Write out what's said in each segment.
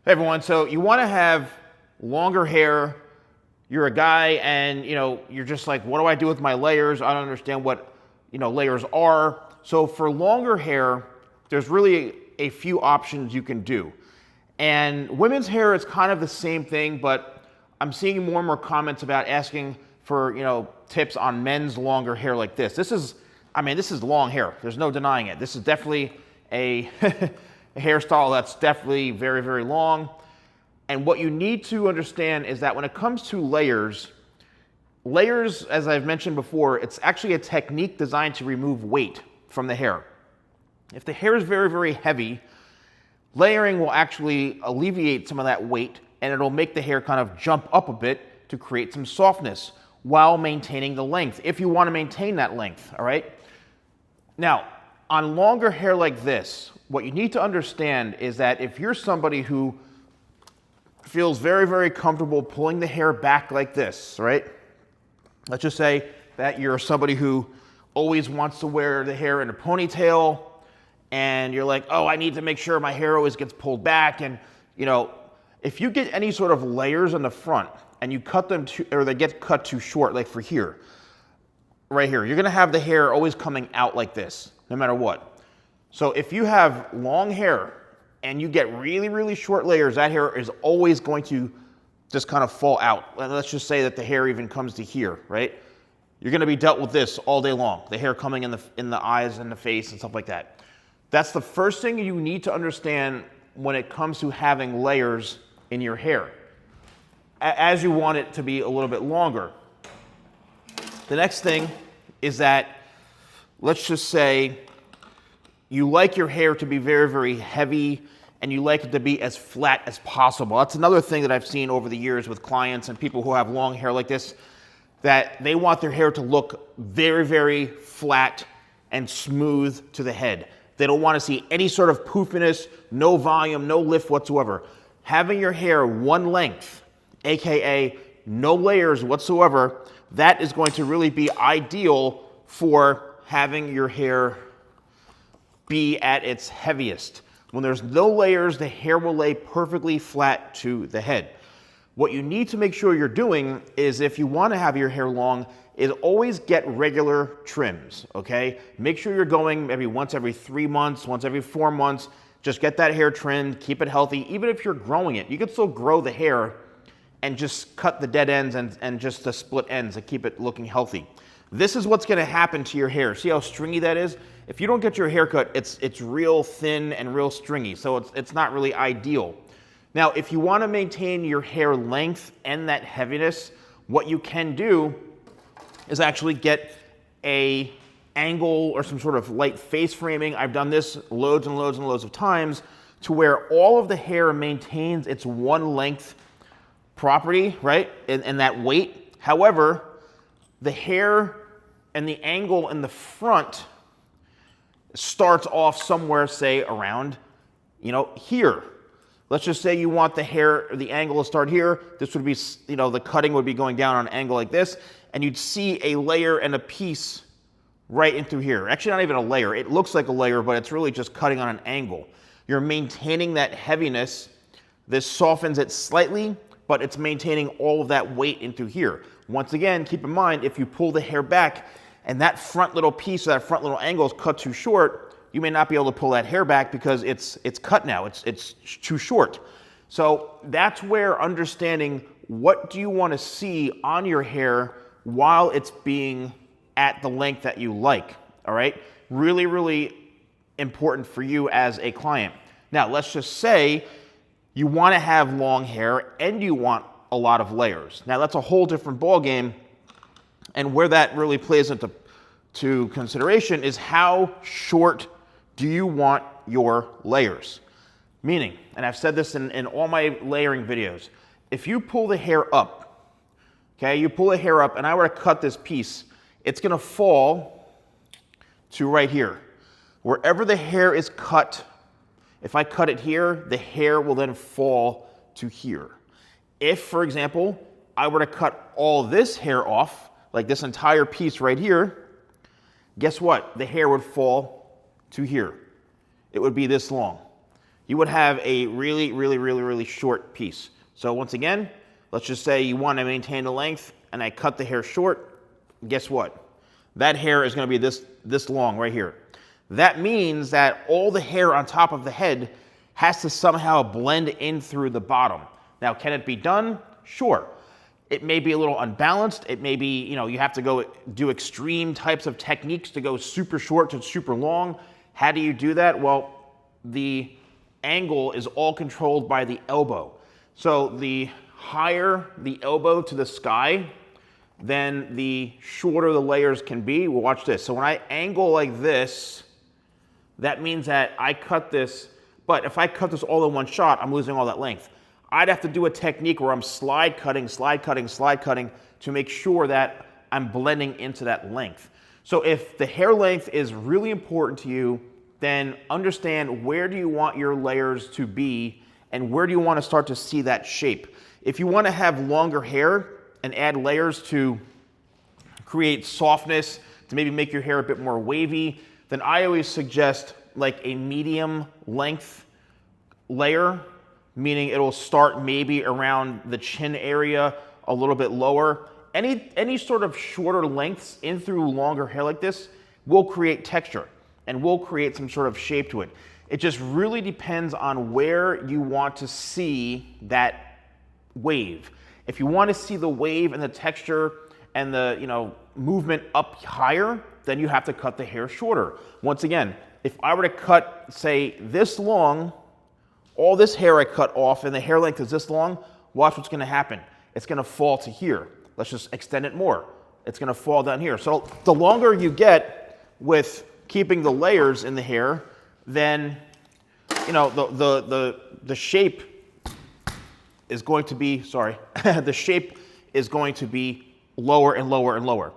Hey everyone, so you want to have longer hair, you're a guy and you're just like, what do I do with my layers? I don't understand what layers are. So for longer hair, there's really a few options you can do. And women's hair is kind of the same thing, but I'm seeing more and more comments about asking for tips on men's longer hair like this. This is long hair. There's no denying it. This is definitely a a hairstyle that's definitely very, very long. And what you need to understand is that when it comes to layers, as I've mentioned before, it's actually a technique designed to remove weight from the hair. If the hair is very, very heavy, layering will actually alleviate some of that weight and it'll make the hair kind of jump up a bit to create some softness while maintaining the length, if you want to maintain that length, all right? Now, on longer hair like this, what you need to understand is that if you're somebody who feels very, very comfortable pulling the hair back like this, right? Let's just say that you're somebody who always wants to wear the hair in a ponytail and you're like, oh, I need to make sure my hair always gets pulled back. And if you get any sort of layers on the front and you cut them or they get cut too short, like for here, right here, you're gonna have the hair always coming out like this, no matter what. So if you have long hair and you get really, really short layers, that hair is always going to just kind of fall out. And let's just say that the hair even comes to here, right? You're gonna be dealt with this all day long, the hair coming in the eyes and the face and stuff like that. That's the first thing you need to understand when it comes to having layers in your hair, as you want it to be a little bit longer. The next thing is that, let's just say, you like your hair to be very, very heavy and you like it to be as flat as possible. That's another thing that I've seen over the years with clients and people who have long hair like this, that they want their hair to look very, very flat and smooth to the head. They don't want to see any sort of poofiness, no volume, no lift whatsoever. Having your hair one length, AKA no layers whatsoever, that is going to really be ideal for having your hair be at its heaviest. When there's no layers, the hair will lay perfectly flat to the head. What you need to make sure you're doing is, if you want to have your hair long, is always get regular trims, okay? Make sure you're going maybe once every 3 months, once every 4 months. Just get that hair trimmed, keep it healthy. Even if you're growing it, you can still grow the hair and just cut the dead ends and just the split ends to keep it looking healthy. This is what's gonna happen to your hair. See how stringy that is? If you don't get your hair cut, it's real thin and real stringy, so it's not really ideal. Now, if you wanna maintain your hair length and that heaviness, what you can do is actually get a angle or some sort of light face framing. I've done this loads and loads and loads of times to where all of the hair maintains its one length property, right? And that weight. However, the hair and the angle in the front starts off somewhere, say around, here. Let's just say you want the hair, the angle to start here. This would be, the cutting would be going down on an angle like this, and you'd see a layer and a piece right in through here. Actually, not even a layer. It looks like a layer, but it's really just cutting on an angle. You're maintaining that heaviness. This softens it slightly, but it's maintaining all of that weight into here. Once again, keep in mind, if you pull the hair back and that front little piece, that front little angle is cut too short, you may not be able to pull that hair back because it's cut now, it's too short. So that's where understanding what do you want to see on your hair while it's being at the length that you like, all right? Really, really important for you as a client. Now, let's just say you want to have long hair and you want a lot of layers. Now, that's a whole different ballgame, and where that really plays into consideration is how short do you want your layers? Meaning, and I've said this in all my layering videos, if you pull the hair up, okay, you pull the hair up and I were to cut this piece, it's gonna fall to right here. Wherever the hair is cut, if I cut it here, the hair will then fall to here. If, for example, I were to cut all this hair off, like this entire piece right here, guess what? The hair would fall to here. It would be this long. you would have a really short piece. So once again, let's just say you want to maintain the length and I cut the hair short. Guess what? That hair is going to be this long right here. That means that all the hair on top of the head has to somehow blend in through the bottom. Now, can it be done? Sure. It may be a little unbalanced. It may be, you have to go do extreme types of techniques to go super short to super long. How do you do that? Well, the angle is all controlled by the elbow. So the higher the elbow to the sky, then the shorter the layers can be. Well, watch this. So when I angle like this, that means that I cut this, but if I cut this all in one shot, I'm losing all that length. I'd have to do a technique where I'm slide cutting to make sure that I'm blending into that length. So if the hair length is really important to you, then understand where do you want your layers to be and where do you want to start to see that shape. If you want to have longer hair and add layers to create softness, to maybe make your hair a bit more wavy, then I always suggest like a medium length layer, meaning it'll start maybe around the chin area, a little bit lower. Any sort of shorter lengths in through longer hair like this will create texture and will create some sort of shape to it. It just really depends on where you want to see that wave. If you want to see the wave and the texture and the movement up higher, then you have to cut the hair shorter. Once again, if I were to cut, say, this long, all this hair I cut off and the hair length is this long, watch what's going to happen. It's going to fall to here. Let's just extend it more. It's going to fall down here. So the longer you get with keeping the layers in the hair, then the shape is going to be, the shape is going to be lower and lower.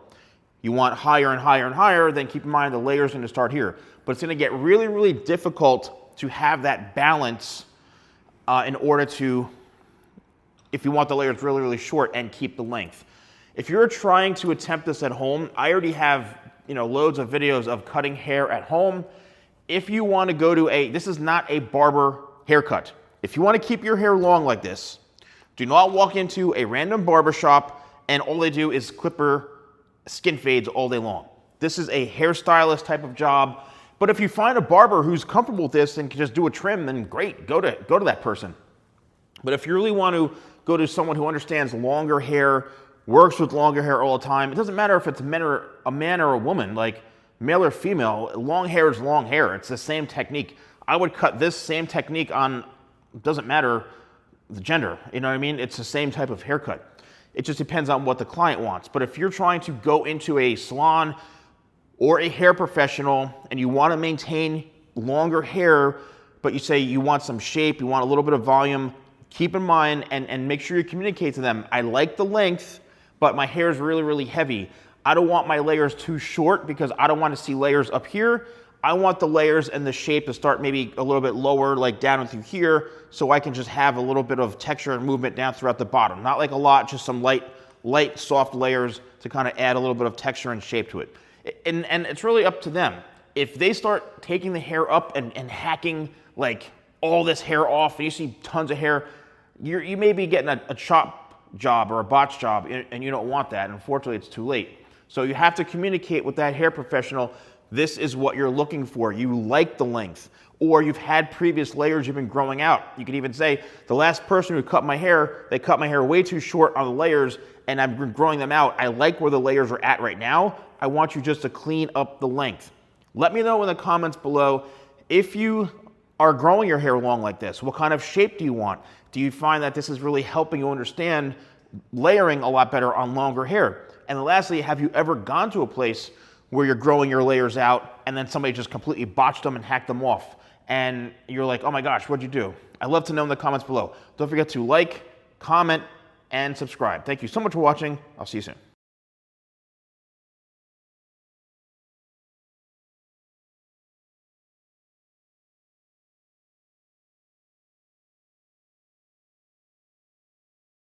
You want higher and higher, then keep in mind the layers are going to start here. But it's going to get really difficult to have that balance in order to, if you want the layers really short and keep the length. If you're trying to attempt this at home, I already have loads of videos of cutting hair at home. If you want to go to this is not a barber haircut. If you want to keep your hair long like this, do not walk into a random barber shop and all they do is clipper skin fades all day long. This is a hairstylist type of job. But if you find a barber who's comfortable with this and can just do a trim, then great, go to that person. But if you really want to go to someone who understands longer hair, works with longer hair all the time, it doesn't matter if it's a man or a woman, like male or female, long hair is long hair. It's the same technique. I would cut this same technique on, it doesn't matter the gender, you know what I mean? It's the same type of haircut. It just depends on what the client wants. But if you're trying to go into a salon or a hair professional and you want to maintain longer hair, but you say you want some shape, you want a little bit of volume, keep in mind and make sure you communicate to them, I like the length, but my hair is really heavy. I don't want my layers too short because I don't want to see layers up here. I want the layers and the shape to start maybe a little bit lower, like down through here, so I can just have a little bit of texture and movement down throughout the bottom. Not like a lot, just some light, soft layers to kind of add a little bit of texture and shape to it. And it's really up to them. If they start taking the hair up and hacking like all this hair off, and you see tons of hair, you may be getting a chop job or a botch job, and you don't want that. Unfortunately, it's too late. So you have to communicate with that hair professional. This is what you're looking for. You like the length, or you've had previous layers you've been growing out. You could even say, the last person who cut my hair, they cut my hair way too short on the layers, and I've been growing them out. I like where the layers are at right now. I want you just to clean up the length. Let me know in the comments below if you are growing your hair long like this. What kind of shape do you want? Do you find that this is really helping you understand layering a lot better on longer hair? And lastly, have you ever gone to a place where you're growing your layers out and then somebody just completely botched them and hacked them off? And you're like, oh my gosh, what'd you do? I'd love to know in the comments below. Don't forget to like, comment, and subscribe. Thank you so much for watching. I'll see you soon.